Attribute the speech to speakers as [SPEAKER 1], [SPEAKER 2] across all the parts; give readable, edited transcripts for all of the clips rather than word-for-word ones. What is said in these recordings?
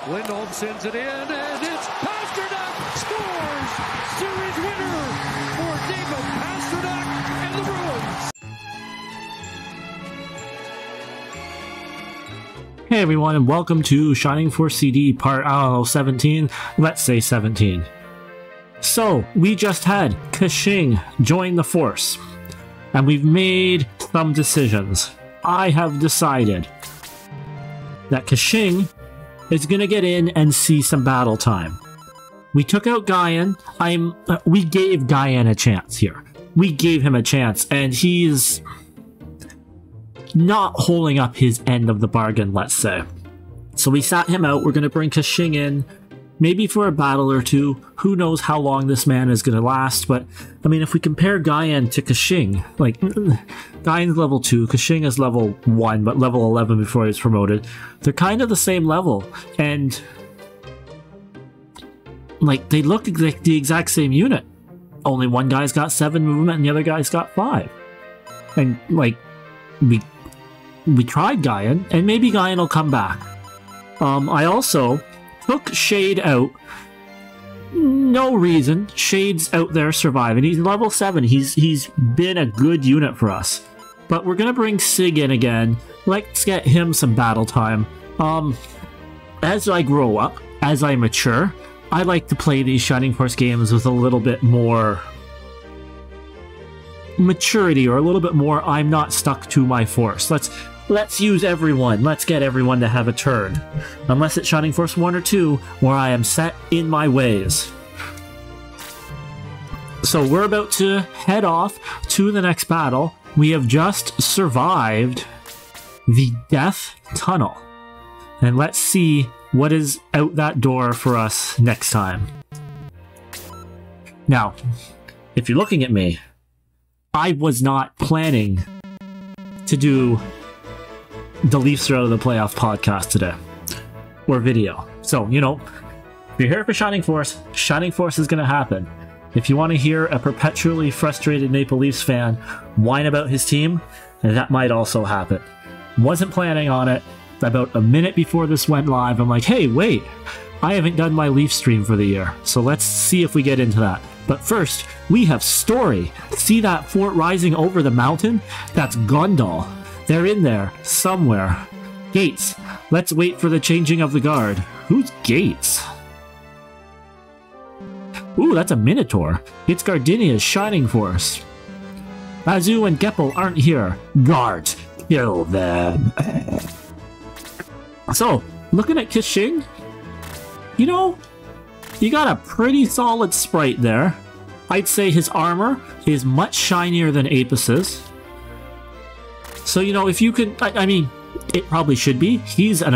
[SPEAKER 1] Lindholm sends it in, and it's Pastrnak scores! Series winner for David Pastrnak and the Bruins!
[SPEAKER 2] Hey everyone, and welcome to Shining Force CD part, 17. Let's say 17. So, we just had Kaching join the Force, and we've made some decisions. I have decided that Kaching is going to get in and see some battle time. We took out Guyan. We gave Guyan a chance here. We gave him a chance, and he's not holding up his end of the bargain, let's say. So we sat him out. We're going to bring Kaching in, maybe for a battle or two. Who knows how long this man is going to last, but I mean, if we compare Guyan to Kaching, like, Guyan's level 2, Kaching is level 1, but level 11 before he was promoted. They're kind of the same level, and like, they look like the exact same unit. Only one guy's got 7 movement and the other guy's got 5. And like, we tried Guyan, and maybe Guyan will come back. I also took Shade out. No reason. Shade's out there surviving. He's level 7. He's been a good unit for us. But we're gonna bring Sig in again. Let's get him some battle time. As I grow up, as I mature, I like to play these Shining Force games with a little bit more maturity, or a little bit more I'm not stuck to my force. Let's use everyone. Let's get everyone to have a turn. Unless it's Shining Force 1 or 2, where I am set in my ways. So we're about to head off to the next battle. We have just survived the Death Tunnel. And let's see what is out that door for us next time. Now, if you're looking at me, I was not planning to do the Leafs are out of the playoff podcast today, or video. So, you know, if you're here for Shining Force is going to happen. If you want to hear a perpetually frustrated Maple Leafs fan whine about his team, that might also happen. Wasn't planning on it. About a minute before this went live, I'm like, hey, wait, I haven't done my Leaf stream for the year, so let's see if we get into that. But first, we have Story. See that fort rising over the mountain? That's Gondal. They're in there, somewhere. Gates. Let's wait for the changing of the guard. Who's Gates? Ooh, that's a Minotaur. It's Gardenia's Shining Force. Azu and Geppel aren't here. Guards, kill them. So, looking at Kaching, you know, you got a pretty solid sprite there. I'd say his armor is much shinier than Apus's. So, you know, if you could, I mean, it probably should be. He is an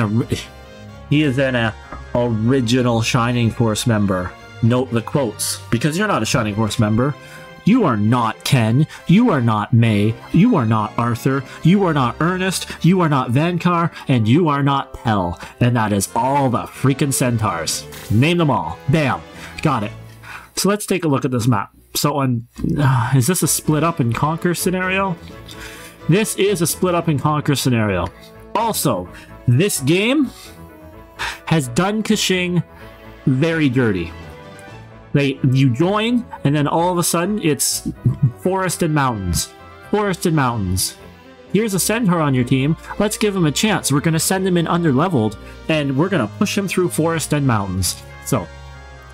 [SPEAKER 2] original Shining Force member. Note the quotes, because you're not a Shining Force member. You are not Ken. You are not May. You are not Arthur. You are not Ernest. You are not Vankar. And you are not Pell. And that is all the freaking centaurs. Name them all. Bam. Got it. So let's take a look at this map. So is this a split up and conquer scenario? This is a split up and conquer scenario. Also, this game has done Kaching very dirty. You join, and then all of a sudden, it's forest and mountains. Forest and mountains. Here's a centaur on your team. Let's give him a chance. We're going to send him in under-leveled, and we're going to push him through forest and mountains. So,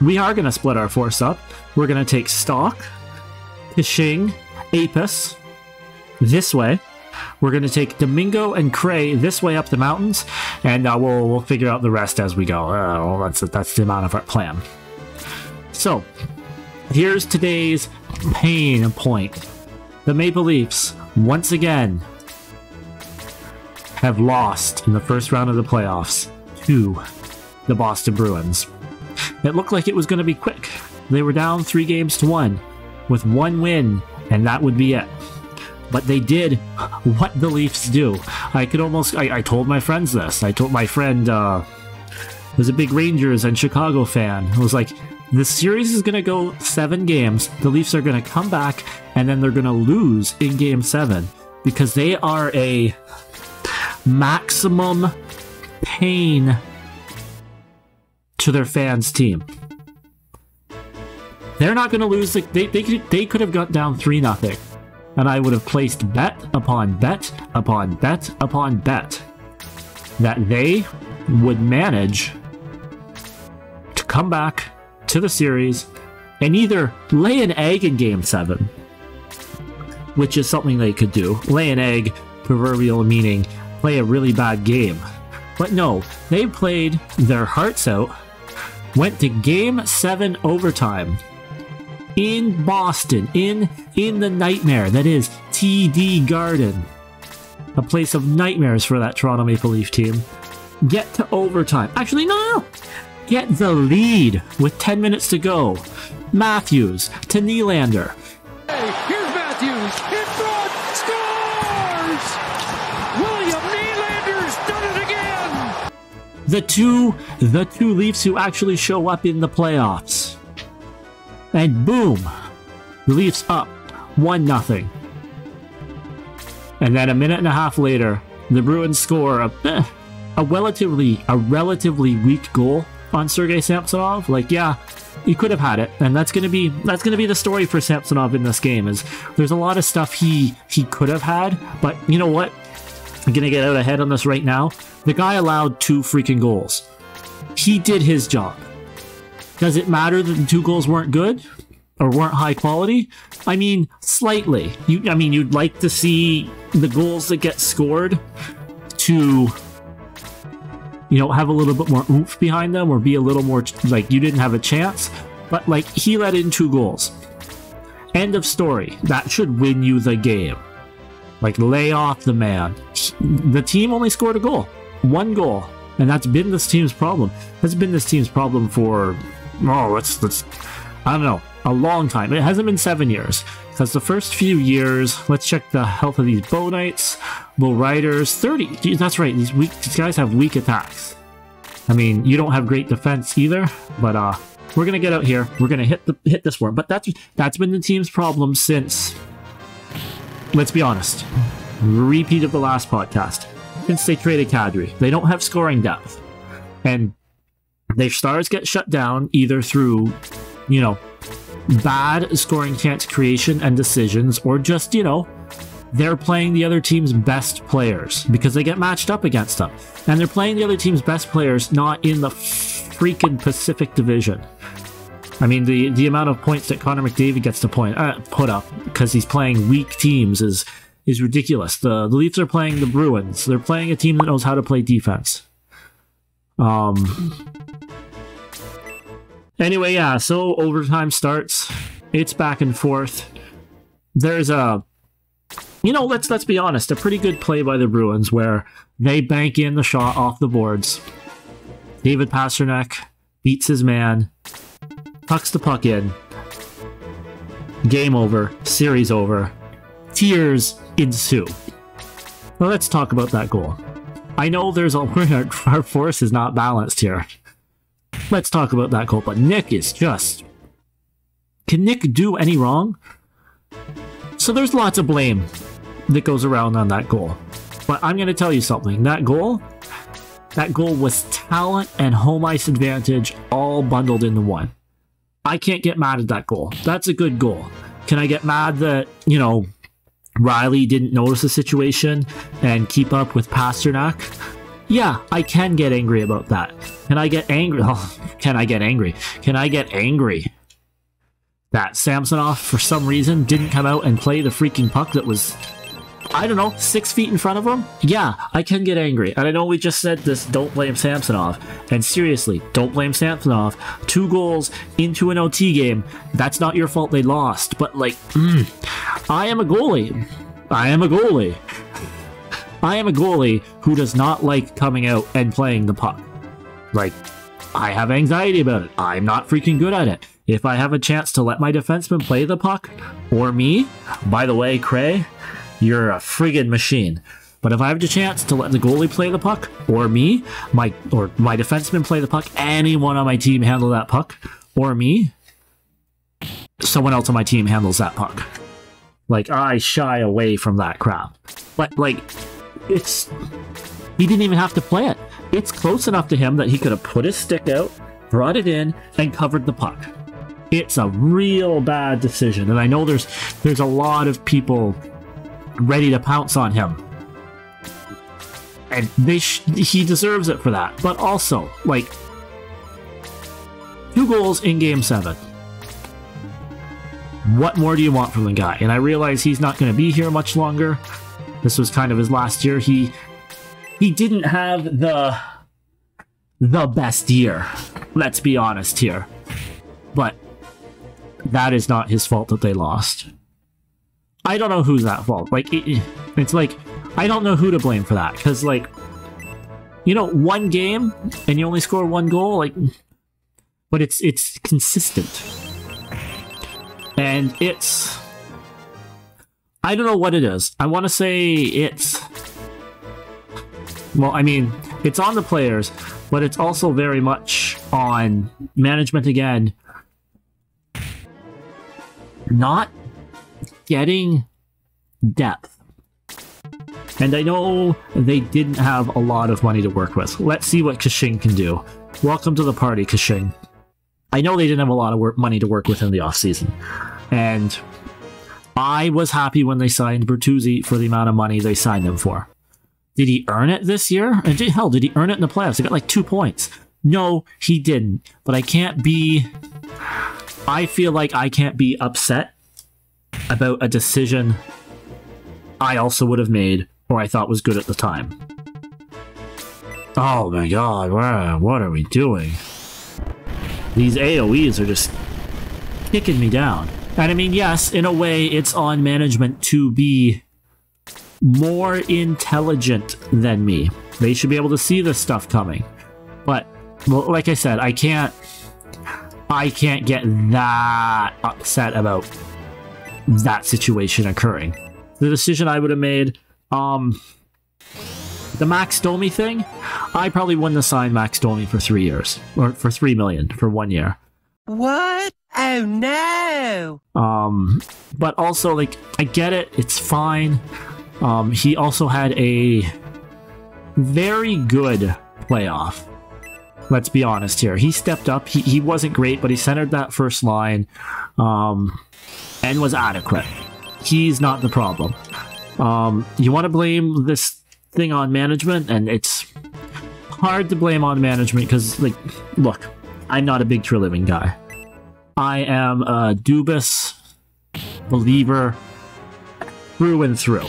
[SPEAKER 2] we are going to split our force up. We're going to take Stock, Kaching, Apus, this way. We're going to take Domingo and Cray this way up the mountains, and we'll figure out the rest as we go. That's the amount of our plan. So, here's today's pain point. The Maple Leafs, once again, have lost in the first round of the playoffs to the Boston Bruins. It looked like it was going to be quick. They were down 3-1 with 1 win, and that would be it. But they did what the Leafs do. I told my friends this. I told my friend, was a big Rangers and Chicago fan. I was like, the series is going to go 7 games. The Leafs are going to come back, and then they're going to lose in Game 7 because they are a maximum pain to their fans' team. They're not going to lose. They could have got down 3-0, and I would have placed bet upon bet upon bet upon bet that they would manage to come back to the series and either lay an egg in Game 7, which is something they could do. Lay an egg, proverbial meaning play a really bad game. But no, they played their hearts out, went to Game 7 overtime in Boston, in the nightmare that is TD Garden, a place of nightmares for that Toronto Maple Leaf team. Get to overtime. Actually, no. Get the lead with 10 minutes to go. Matthews to Nylander.
[SPEAKER 1] Hey, here's Matthews in front, scores! William Nylander's done it again.
[SPEAKER 2] The two Leafs who actually show up in the playoffs. And boom, the Leafs up 1-0. And then a minute and a half later, the Bruins score a relatively weak goal on Sergei Samsonov. Like, yeah, he could have had it, and that's gonna be the story for Samsonov in this game. Is there's a lot of stuff he could have had, but you know what? I'm gonna get out ahead on this right now. The guy allowed 2 freaking goals. He did his job. Does it matter that the 2 goals weren't good or weren't high quality? I mean, slightly. You'd like to see the goals that get scored to, have a little bit more oomph behind them or be a little more like you didn't have a chance. But like, he let in 2 goals. End of story. That should win you the game. Like, lay off the man. The team only scored a goal. 1 goal. And that's been this team's problem. That's been this team's problem for, I don't know, a long time. It hasn't been 7 years. Because the first few years, let's check the health of these Bow Knights, Bow Riders, 30. Geez, that's right, these guys have weak attacks. I mean, you don't have great defense either, but we're going to get out here. We're going to hit this one. But that's been the team's problem since, let's be honest, repeat of the last podcast. Since they traded Kadri. They don't have scoring depth. And their stars get shut down either through, bad scoring chance creation and decisions, or just, they're playing the other team's best players because they get matched up against them. And they're playing the other team's best players not in the freaking Pacific Division. I mean, the amount of points that Connor McDavid gets to put up because he's playing weak teams is ridiculous. The Leafs are playing the Bruins. They're playing a team that knows how to play defense. Anyway, yeah, so overtime starts. It's back and forth. There's let's be honest, a pretty good play by the Bruins where they bank in the shot off the boards. David Pastrnak beats his man, tucks the puck in. Game over. Series over. Tears ensue. Well, let's talk about that goal. I know our force is not balanced here. Let's talk about that goal, but Nick is just... Can Nick do any wrong? So there's lots of blame that goes around on that goal. But I'm going to tell you something. That goal was talent and home ice advantage all bundled into one. I can't get mad at that goal. That's a good goal. Can I get mad that, Riley didn't notice the situation and keep up with Pastrnak? Yeah, I can get angry about that. Can I get angry? Oh, can I get angry? Can I get angry that Samsonov, for some reason, didn't come out and play the freaking puck that was, 6 feet in front of him? Yeah, I can get angry. And I know we just said this, don't blame Samsonov. And seriously, don't blame Samsonov. 2 goals into an OT game. That's not your fault they lost. But I am a goalie. I am a goalie who does not like coming out and playing the puck. I have anxiety about it. I'm not freaking good at it. If I have a chance to let my defenseman play the puck, or me, by the way, Cray, you're a friggin' machine. But if I have the chance to let the goalie play the puck, or me, my defenseman play the puck, anyone on my team handle that puck, or me, someone else on my team handles that puck. I shy away from that crap. But, he didn't even have to play it. It's close enough to him that he could have put his stick out, brought it in, and covered the puck. It's a real bad decision, and I know there's a lot of people ready to pounce on him. And he deserves it for that. But also, like, 2 goals in Game 7. What more do you want from the guy? And I realize he's not going to be here much longer. This was kind of his last year. He didn't have the best year. Let's be honest here. But that is not his fault that they lost. I don't know who's at fault. Like, it's like, I don't know who to blame for that. Because, like, you know, 1 game and you only score 1 goal, like, but it's consistent. And it's, I don't know what it is. I want to say it's, well, I mean, it's on the players, but it's also very much on management again. Not getting depth. And I know they didn't have a lot of money to work with. Let's see what Kaching can do. Welcome to the party, Kaching. I know they didn't have a lot of money to work with in the offseason. And I was happy when they signed Bertuzzi for the amount of money they signed him for. Did he earn it this year? And hell, did he earn it in the playoffs? He got like 2 points. No, he didn't. But I feel like I can't be upset about a decision I also would have made or I thought was good at the time. Oh my god, what are we doing? These AoEs are just kicking me down. And I mean, yes, in a way, it's on management to be more intelligent than me. They should be able to see this stuff coming. But, well, like I said, I can't get that upset about that situation occurring. The decision I would have made, the Max Domi thing, I probably wouldn't have signed Max Domi for 3 years. Or for $3 million for 1 year.
[SPEAKER 3] What? Oh no!
[SPEAKER 2] But also, like, I get it, it's fine. He also had a very good playoff. Let's be honest here. He stepped up. He wasn't great, but he centered that first line, and was adequate. He's not the problem. You want to blame this thing on management, and it's hard to blame on management because, like, look, I'm not a big Treliving guy. I am a Dubas believer through and through.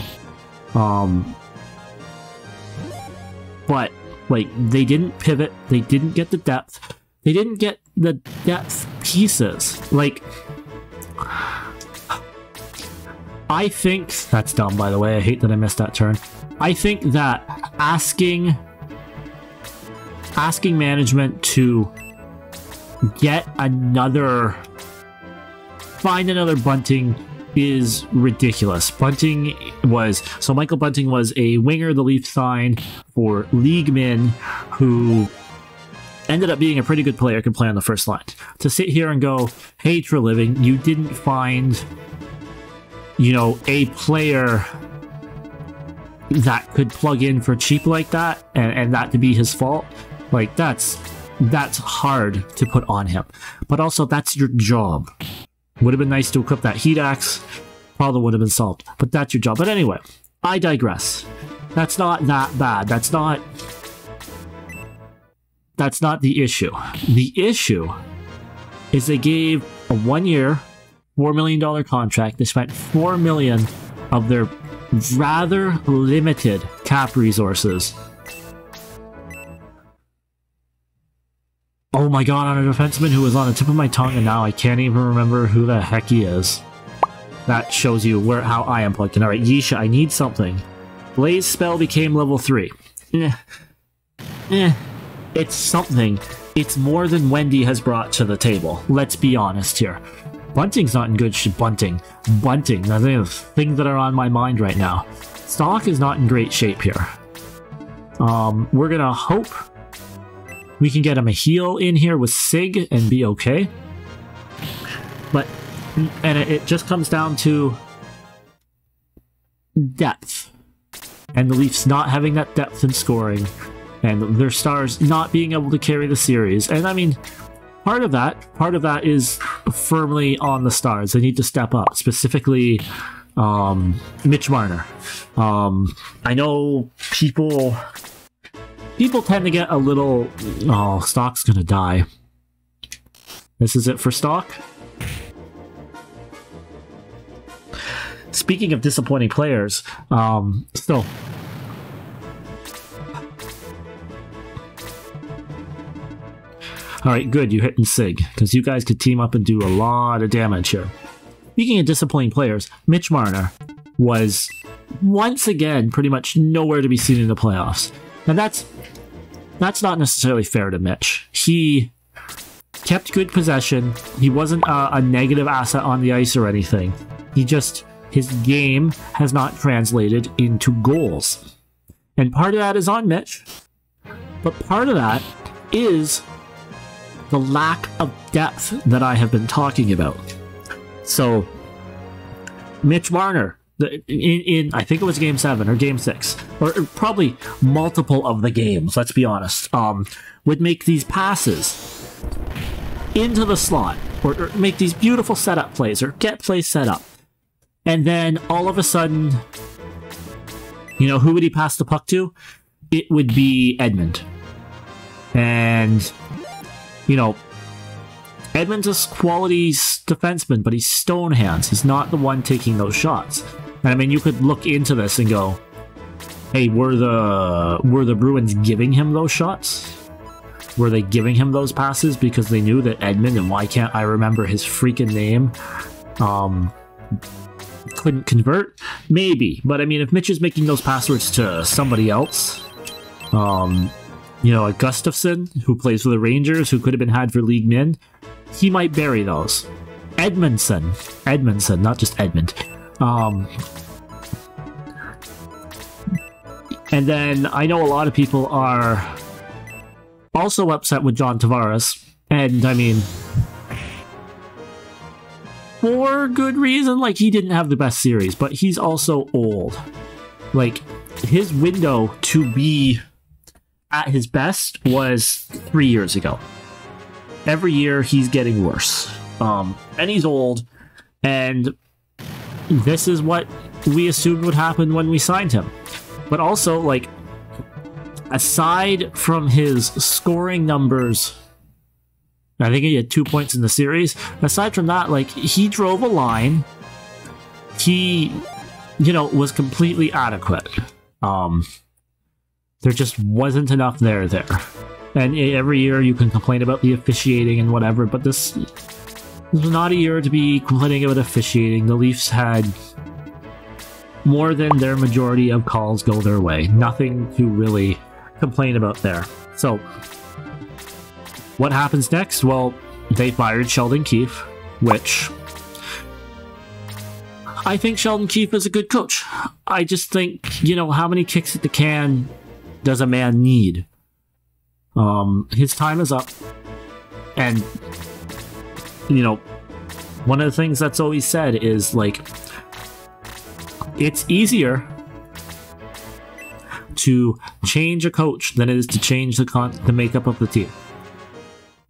[SPEAKER 2] But, like, they didn't pivot. They didn't get the depth. They didn't get the depth pieces. Like, I think... That's dumb, by the way. I hate that I missed that turn. I think that asking management to get another... Find another Bunting is ridiculous. Bunting was... So Michael Bunting was a winger the Leafs signed for League Min, who ended up being a pretty good player, could play on the first line. To sit here and go, hey, Treliving, you didn't find, you know, a player that could plug in for cheap like that, and that to be his fault, like, that's hard to put on him. But also, that's your job. Would have been nice to equip that heat axe. Probably would have been solved. But that's your job. But anyway, I digress. That's not that bad. That's not the issue. The issue is they gave a 1-year, $4 million contract. They spent $4 million of their rather limited cap resources. Oh my god, on a defenseman who was on the tip of my tongue, and now I can't even remember who the heck he is. That shows you how I am plugged in. Alright, Yisha, I need something. Blaze spell became level 3. It's something. It's more than Wendy has brought to the table. Let's be honest here. Bunting's not in good shape. Bunting. The things that are on my mind right now. Stock is not in great shape here. We're gonna hope we can get him a heal in here with Sig and be okay. But, and it just comes down to depth. And the Leafs not having that depth in scoring and their stars not being able to carry the series. And I mean, part of that is firmly on the stars. They need to step up, specifically Mitch Marner. I know people tend to get a little... Oh, Stock's gonna die. This is it for Stock. Speaking of disappointing players, still... Alright, good, you hitting Sig, because you guys could team up and do a lot of damage here. Speaking of disappointing players, Mitch Marner was once again pretty much nowhere to be seen in the playoffs. And that's not necessarily fair to Mitch. He kept good possession. He wasn't a negative asset on the ice or anything. His game has not translated into goals. And part of that is on Mitch. But part of that is the lack of depth that I have been talking about. So, Mitch Marner, in I think it was Game 7 or Game 6, or probably multiple of the games, let's be honest, would make these passes into the slot, or make these beautiful setup plays, or get plays set up. And then, all of a sudden, you know, who would he pass the puck to? It would be Edmund. And... you know, Edmund's a quality defenseman, but he's stone hands. He's not the one taking those shots. And I mean, you could look into this and go, hey, were the Bruins giving him those shots? Were they giving him those passes because they knew that Edmund, and why can't I remember his freaking name, couldn't convert? Maybe. But I mean, if Mitch is making those passwords to somebody else, you know, a Gustafsson, who plays for the Rangers, who could have been had for League Min, he might bury those. Edmundson, not just Edmund. And then I know a lot of people are also upset with John Tavares, and I mean, for good reason. Like, he didn't have the best series, but he's also old. Like, his window to be at his best was 3 years ago. Every year he's getting worse. And he's old, and this is what we assumed would happen when we signed him. But also, like, aside from his scoring numbers, I think he had 2 points in the series. Aside from that, like, he drove a line. He, you know, was completely adequate. There just wasn't enough there. And every year you can complain about the officiating and whatever, but this was not a year to be complaining about officiating. The Leafs had more than their majority of calls go their way. Nothing to really complain about there. So, what happens next? Well, they fired Sheldon Keefe, which I think Sheldon Keefe is a good coach. I just think, you know, how many kicks at the can does a man need? His time is up. And, you know, one of the things that's always said is, like, it's easier to change a coach than it is to change the makeup of the team.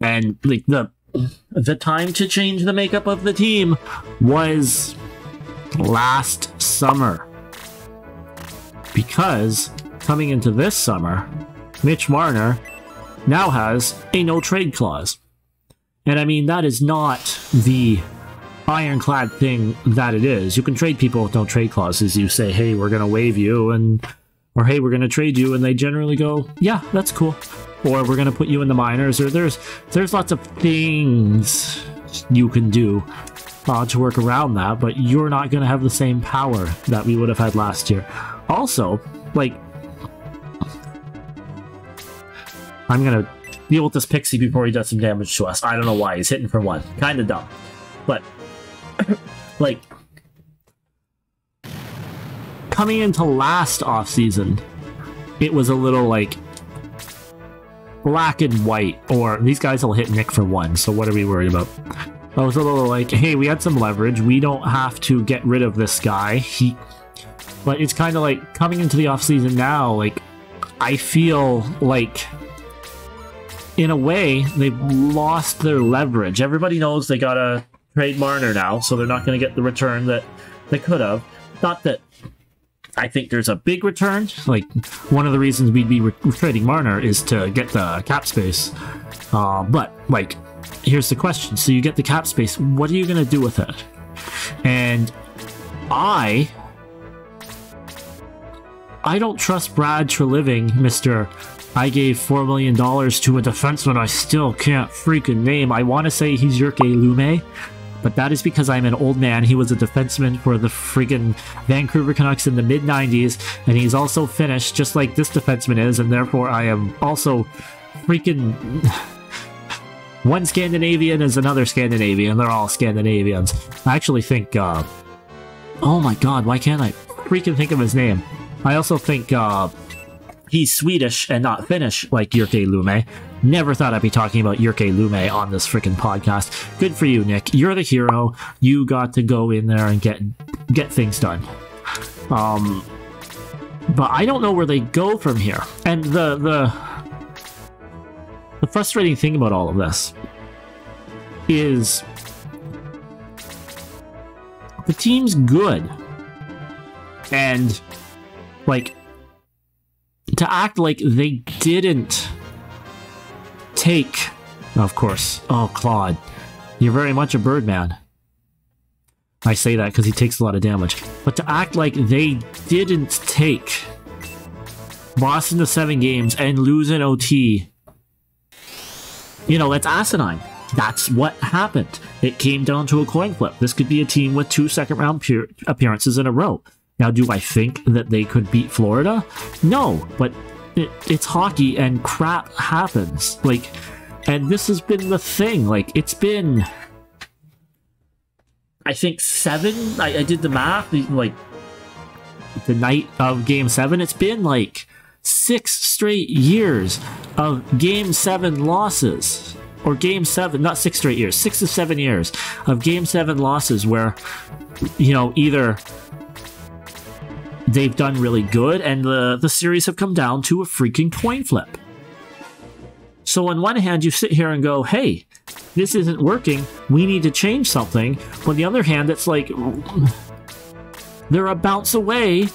[SPEAKER 2] And, like, the time to change the makeup of the team was last summer. Because coming into this summer, Mitch Marner now has a no-trade clause. And I mean, that is not the ironclad thing that it is. You can trade people with no-trade clauses. You say, hey, we're going to waive you, or hey, we're going to trade you, and they generally go, yeah, that's cool. Or we're going to put you in the minors, or there's lots of things you can do to work around that, but you're not going to have the same power that we would have had last year. Also, like, I'm going to deal with this Pixie before he does some damage to us. I don't know why. He's hitting for one. Kind of dumb. But, like, coming into last offseason, it was a little, like, black and white, or these guys will hit Nick for one, so what are we worried about? I was a little like, hey, we had some leverage. We don't have to get rid of this guy. But it's kind of like, coming into the offseason now, like, I feel like, in a way, they've lost their leverage. Everybody knows they gotta trade Marner now, so they're not going to get the return that they could have. Not that I think there's a big return. Like, one of the reasons we'd be trading Marner is to get the cap space. But, like, here's the question. So you get the cap space, what are you going to do with it? And I don't trust Brad Treliving, Mr. I gave $4 million to a defenseman I still can't freaking name. I want to say he's Jyrke Lume, but that is because I'm an old man. He was a defenseman for the freaking Vancouver Canucks in the mid-90s, and he's also Finnish, just like this defenseman is, and therefore I am also freaking... One Scandinavian is another Scandinavian. They're all Scandinavians. I actually think... oh my god, why can't I freaking think of his name? I also think... he's Swedish and not Finnish, like Jyrke Lume. Never thought I'd be talking about Jyrke Lume on this freaking podcast. Good for you, Nick. You're the hero. You got to go in there and get things done. But I don't know where they go from here. And the frustrating thing about all of this is the team's good. And, like, to act like they didn't take... Of course. Oh, Claude. You're very much a Birdman. I say that because he takes a lot of damage. But to act like they didn't take Boston to 7 games and lose in OT... You know, that's asinine. That's what happened. It came down to a coin flip. This could be a team with 2 second-round appearances in a row. Now, do I think that they could beat Florida? No, but it's hockey and crap happens. Like, and this has been the thing. Like, it's been, I think 7. I did the math. Like, the night of Game 7, it's been like 6 straight years of Game 7 losses. Or Game 7, not 6 straight years, 6 to 7 years of Game 7 losses where, you know, either they've done really good and the series have come down to a freaking coin flip. So on one hand, you sit here and go, hey, this isn't working, we need to change something. But on the other hand, it's like, they're a bounce away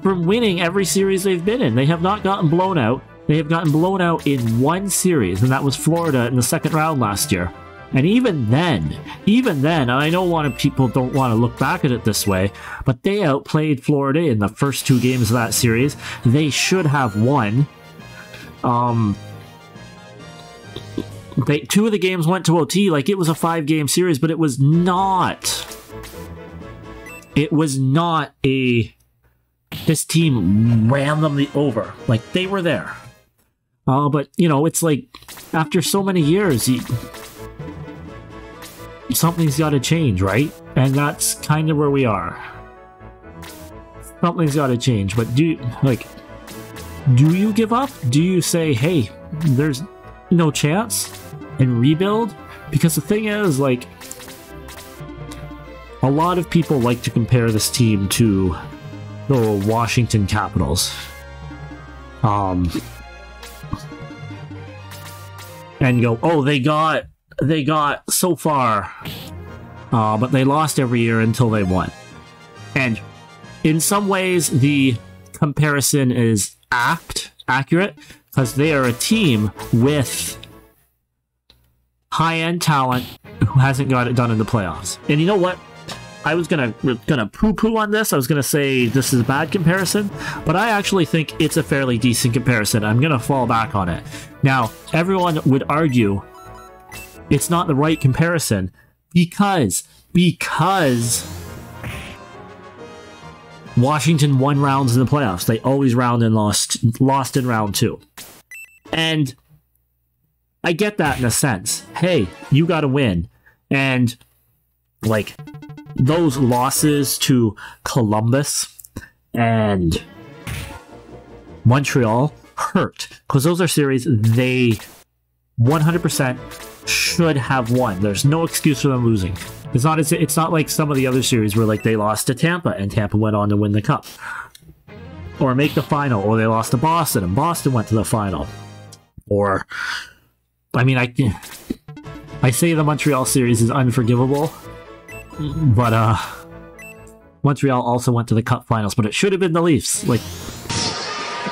[SPEAKER 2] from winning every series they've been in. They have not gotten blown out. They have gotten blown out in 1 series, and that was Florida in the 2nd round last year. And even then, and I know a lot of people don't want to look back at it this way, but they outplayed Florida in the first 2 games of that series. They should have won. 2 of the games went to OT, like it was a 5-game series, but it was not. It was not a... This team ran them over. Like, they were there. But, you know, it's like, after so many years, something's got to change, right? And that's kind of where we are. Something's got to change. But do you give up? Do you say, hey, there's no chance and rebuild? Because the thing is, like, a lot of people like to compare this team to the Washington Capitals. And go, oh, they got so far, but they lost every year until they won. And in some ways, the comparison is accurate, because they are a team with high-end talent who hasn't got it done in the playoffs. And you know what? I was gonna poo-poo on this. I was gonna say this is a bad comparison, but I actually think it's a fairly decent comparison. I'm gonna fall back on it. Now, everyone would argue it's not the right comparison because Washington won rounds in the playoffs. They always lost in round 2. And I get that in a sense. Hey, you gotta win. And, like, those losses to Columbus and Montreal hurt, because those are series they 100% should have won. There's no excuse for them losing. It's not like some of the other series where, like, they lost to Tampa and Tampa went on to win the cup. or make the final, or they lost to Boston and Boston went to the final. Or, I mean, I say the Montreal series is unforgivable, but Montreal also went to the Cup finals, but it should have been the Leafs. Like,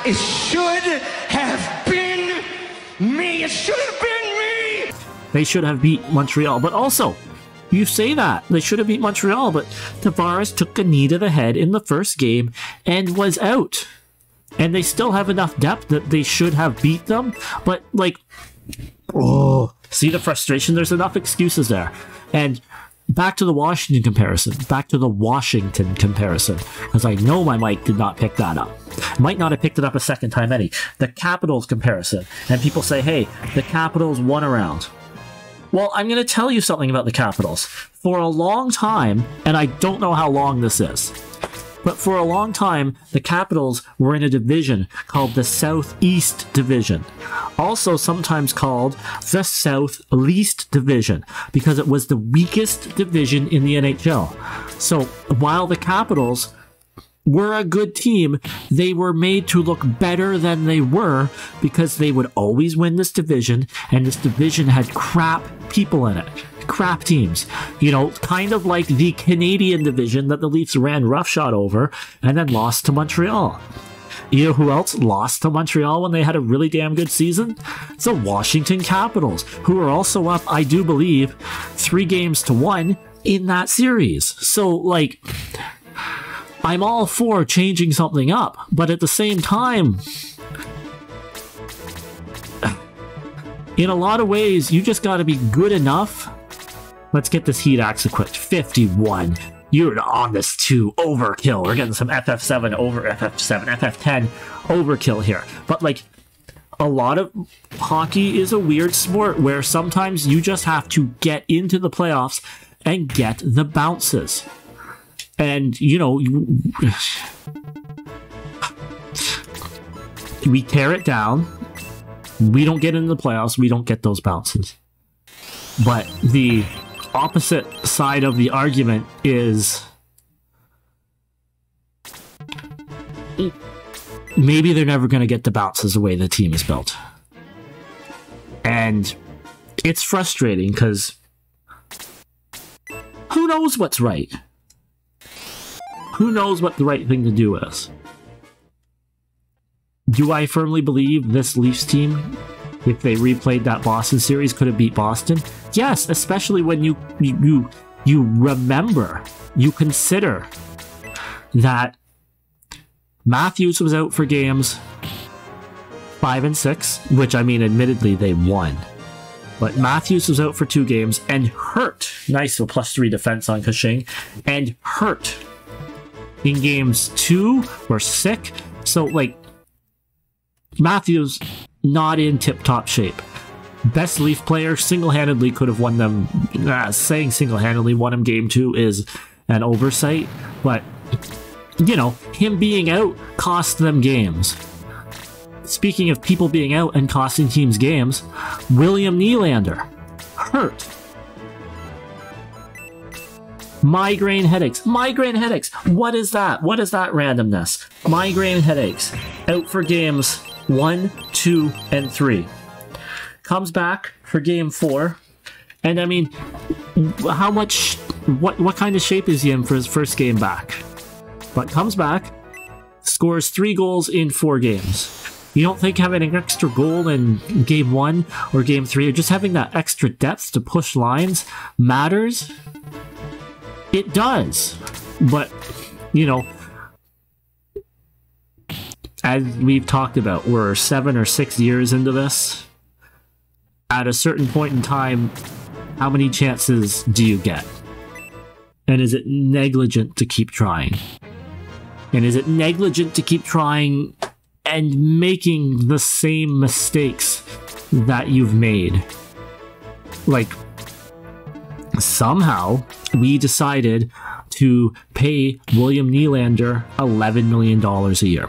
[SPEAKER 3] It should have been me. It should have been me.
[SPEAKER 2] they should have beat Montreal, but also, you say that they should have beat Montreal, but Tavares took a knee to the head in the first game and was out. And they still have enough depth that they should have beat them, but like, oh, see the frustration? There's enough excuses there. And back to the Washington comparison, because I know my mic did not pick that up. Might not have picked it up a second time any. The Capitals comparison, and people say, hey, the Capitals won a round. Well, I'm going to tell you something about the Capitals. For a long time, and I don't know how long this is, but for a long time, the Capitals were in a division called the Southeast Division, also sometimes called the South-Least Division, because it was the weakest division in the NHL. So while the Capitals were a good team, they were made to look better than they were because they would always win this division, and this division had crap people in it. Crap teams. You know, kind of like the Canadian division that the Leafs ran roughshod over and then lost to Montreal. You know who else lost to Montreal when they had a really damn good season? It's the Washington Capitals, who are also up, I do believe, 3-1 in that series. So, like, I'm all for changing something up, but at the same time, in a lot of ways, you just gotta be good enough. Let's get this Heat axe equipped. 51. You're on this too. Overkill. We're getting some FF7 over FF7, FF10 overkill here. But like, a lot of hockey is a weird sport where sometimes you just have to get into the playoffs and get the bounces. And, you know, we tear it down. We don't get into the playoffs. We don't get those bounces. But the opposite side of the argument is maybe they're never going to get the bounces the way the team is built. And it's frustrating because who knows what's right? Who knows what the right thing to do is? Do I firmly believe this Leafs team, if they replayed that Boston series, could have beat Boston? Yes, especially when you remember, you consider that Matthews was out for games 5 and 6, which, I mean, admittedly, they won. But Matthews was out for 2 games and hurt. Nice, so +3 defense on Cushing. And hurt in games 2 or sick. So, like, Matthews not in tip-top shape. Best Leaf player single-handedly could have won them. Saying single-handedly won him game 2 is an oversight, but you know, him being out cost them games. Speaking of people being out and costing teams games, William Nylander hurt. Migraine headaches. Migraine headaches. What is that? What is that randomness? Migraine headaches. Out for games 1, 2, and 3. Comes back for game 4. And I mean, how much, what kind of shape is he in for his first game back? But comes back, scores 3 goals in 4 games. You don't think having an extra goal in game 1 or game 3, or just having that extra depth to push lines matters? It does. But, you know, as we've talked about, we're 7 or 6 years into this. At a certain point in time, how many chances do you get? And is it negligent to keep trying? And is it negligent to keep trying and making the same mistakes that you've made? Like, somehow we decided to pay William Nylander $11 million a year.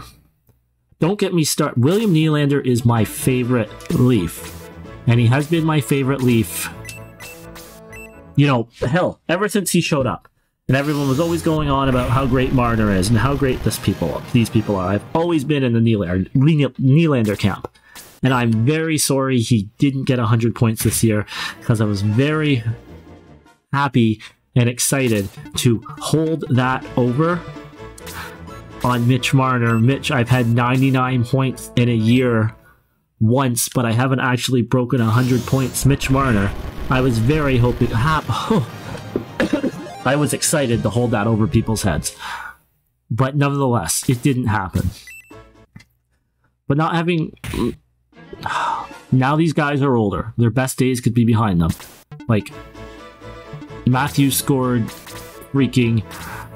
[SPEAKER 2] Don't get me started. William Nylander is my favorite Leaf. And he has been my favorite Leaf, you know, hell, ever since he showed up. And everyone was always going on about how great Marner is and how great these people are. I've always been in the Nylander camp. And I'm very sorry he didn't get 100 points this year, because I was very happy and excited to hold that over on Mitch Marner. Mitch, I've had 99 points in a year once, but I haven't actually broken 100 points. Mitch Marner, I was very hoping... I was excited to hold that over people's heads. But nevertheless, it didn't happen. But not having... Now these guys are older. Their best days could be behind them. Like, Matthew scored freaking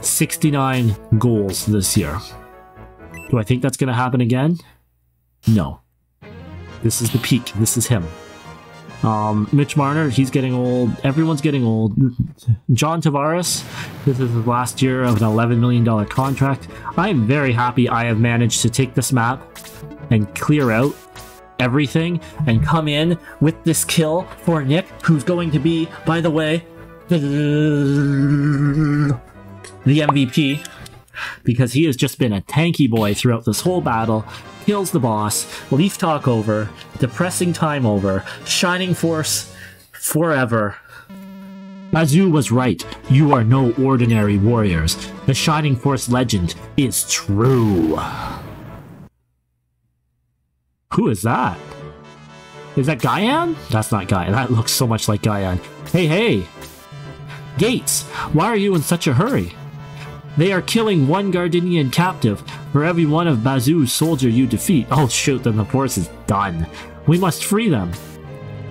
[SPEAKER 2] 69 goals this year. Do I think that's going to happen again? No. This is the peak. This is him. Mitch Marner, he's getting old. Everyone's getting old. John Tavares, this is his last year of an $11 million contract. I am very happy I have managed to take this map and clear out everything and come in with this kill for Nick, who's going to be, by the way, the MVP, because he has just been a tanky boy throughout this whole battle. Kills the boss, Leaf Talk over, depressing time over, Shining Force forever. Bazoo was right. You are no ordinary warriors. The Shining Force legend is true. Who is that? Is that Guyan? That's not Guyan. That looks so much like Guyan. Hey, hey! Gates, why are you in such a hurry? They are killing one Gardenian captive for every one of Bazoo's soldier you defeat. Oh shoot, then the force is done. We must free them.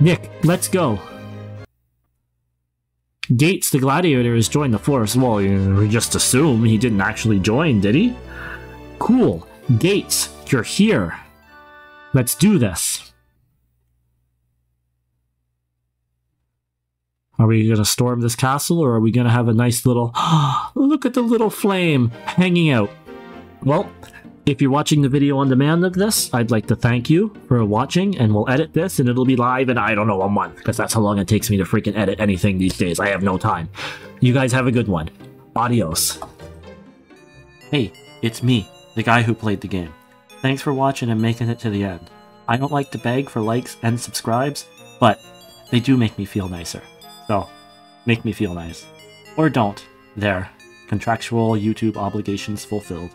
[SPEAKER 2] Nick, let's go. Gates, the gladiator, has joined the force. Well, you just assume he didn't actually join, did he? Cool. Gates, you're here. Let's do this. Are we going to storm this castle, or are we going to have a nice little... Look at the little flame hanging out. Well, if you're watching the video on demand of this, I'd like to thank you for watching, and we'll edit this, and it'll be live in, I don't know, a month, because that's how long it takes me to freaking edit anything these days. I have no time. You guys have a good one. Adios. Hey, it's me, the guy who played the game. Thanks for watching and making it to the end. I don't like to beg for likes and subscribes, but they do make me feel nicer. So, make me feel nice. Or don't. There. Contractual YouTube obligations fulfilled.